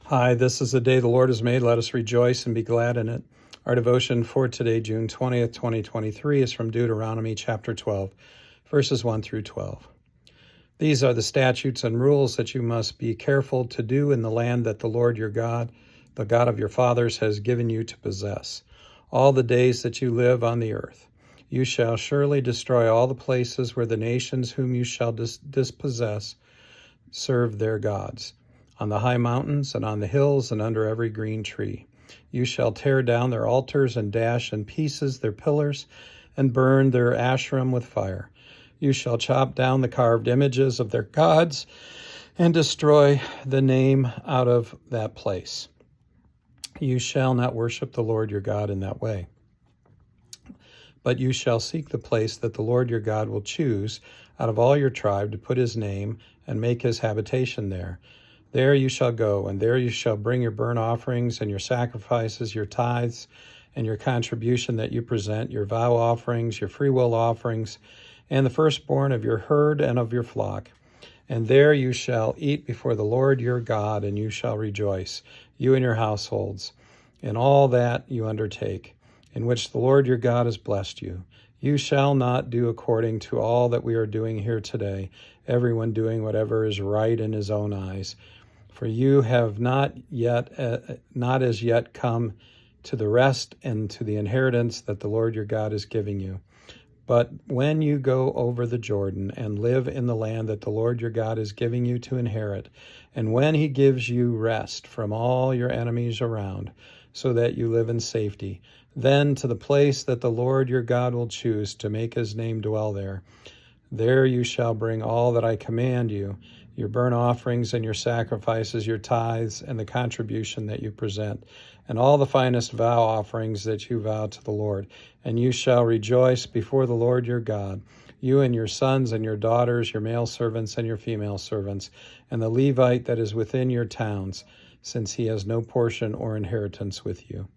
Hi, this is the day the Lord has made. Let us rejoice and be glad in it. Our devotion for today, June 20th, 2023, is from Deuteronomy chapter 12, verses 1 through 12. These are the statutes and rules that you must be careful to do in the land that the Lord your God, the God of your fathers, has given you to possess, all the days that you live on the earth. You shall surely destroy all the places where the nations whom you shall dispossess serve their gods, on the high mountains and on the hills and under every green tree. You shall tear down their altars and dash in pieces their pillars and burn their Asherim with fire. You shall chop down the carved images of their gods and destroy the name out of that place. You shall not worship the Lord your God in that way. But you shall seek the place that the Lord your God will choose out of all your tribe to put his name and make his habitation there. There you shall go, and there you shall bring your burnt offerings and your sacrifices, your tithes, and your contribution that you present, your vow offerings, your freewill offerings, and the firstborn of your herd and of your flock. And there you shall eat before the Lord your God, and you shall rejoice, you and your households, in all that you undertake, in which the Lord your God has blessed you. You shall not do according to all that we are doing here today, everyone doing whatever is right in his own eyes. For you have not as yet come to the rest and to the inheritance that the Lord your God is giving you. But when you go over the Jordan and live in the land that the Lord your God is giving you to inherit, and when he gives you rest from all your enemies around, so that you live in safety, then to the place that the Lord your God will choose to make his name dwell there, there you shall bring all that I command you, your burnt offerings and your sacrifices, your tithes, and the contribution that you present, and all the finest vow offerings that you vow to the Lord. And you shall rejoice before the Lord your God, you and your sons and your daughters, your male servants and your female servants, and the Levite that is within your towns, since he has no portion or inheritance with you.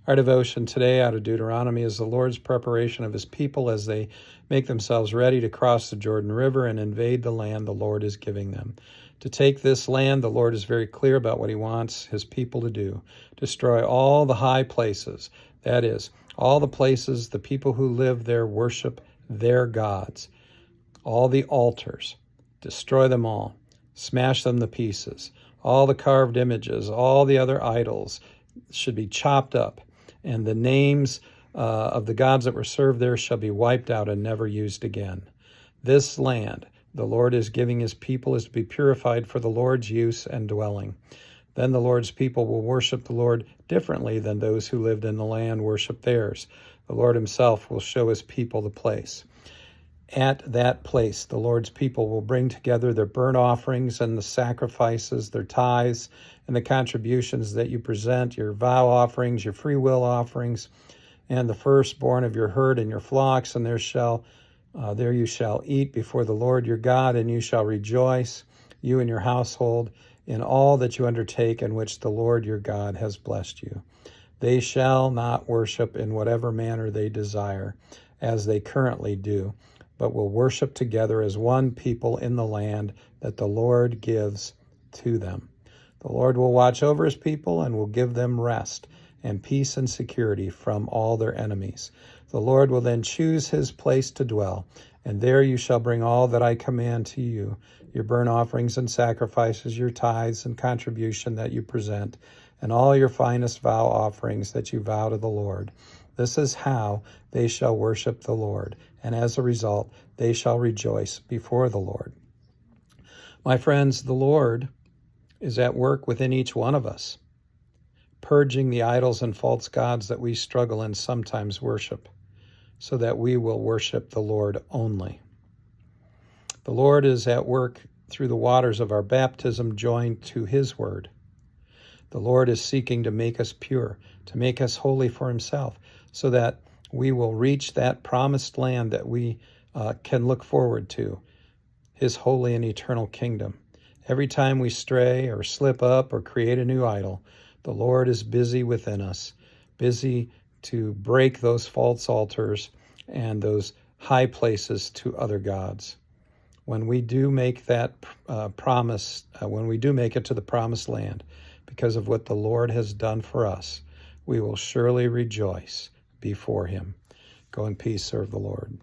Our devotion today out of Deuteronomy is the Lord's preparation of his people as they make themselves ready to cross the Jordan River and invade the land the Lord is giving them. To take this land, the Lord is very clear about what he wants his people to do. Destroy all the high places, that is, all the places the people who live there worship their gods. All the altars, destroy them all. Smash them to pieces. All the carved images, all the other idols should be chopped up, and the names of the gods that were served there shall be wiped out and never used again. This land the Lord is giving his people is to be purified for the Lord's use and dwelling. Then the Lord's people will worship the Lord differently than those who lived in the land worship theirs. The Lord himself will show his people the place. At that place, the Lord's people will bring together their burnt offerings and the sacrifices, their tithes, and the contributions that you present, your vow offerings, your free will offerings, and the firstborn of your herd and your flocks, and there you shall eat before the Lord your God, and you shall rejoice, you and your household, in all that you undertake in which the Lord your God has blessed you. They shall not worship in whatever manner they desire, as they currently do, but will worship together as one people in the land that the Lord gives to them. The Lord will watch over his people and will give them rest and peace and security from all their enemies. The Lord will then choose his place to dwell, and there you shall bring all that I command to you, your burnt offerings and sacrifices, your tithes and contribution that you present, and all your finest vow offerings that you vow to the Lord. This is how they shall worship the Lord, and as a result, they shall rejoice before the Lord. My friends, the Lord is at work within each one of us, purging the idols and false gods that we struggle and sometimes worship, so that we will worship the Lord only. The Lord is at work through the waters of our baptism joined to his word. The Lord is seeking to make us pure, to make us holy for himself, so that we will reach that promised land that we can look forward to, his holy and eternal kingdom. Every time we stray or slip up or create a new idol, the Lord is busy within us, busy to break those false altars and those high places to other gods. when we do make that promise, when we do make it to the promised land, because of what the Lord has done for us, we will surely rejoice before him. Go in peace, serve the Lord.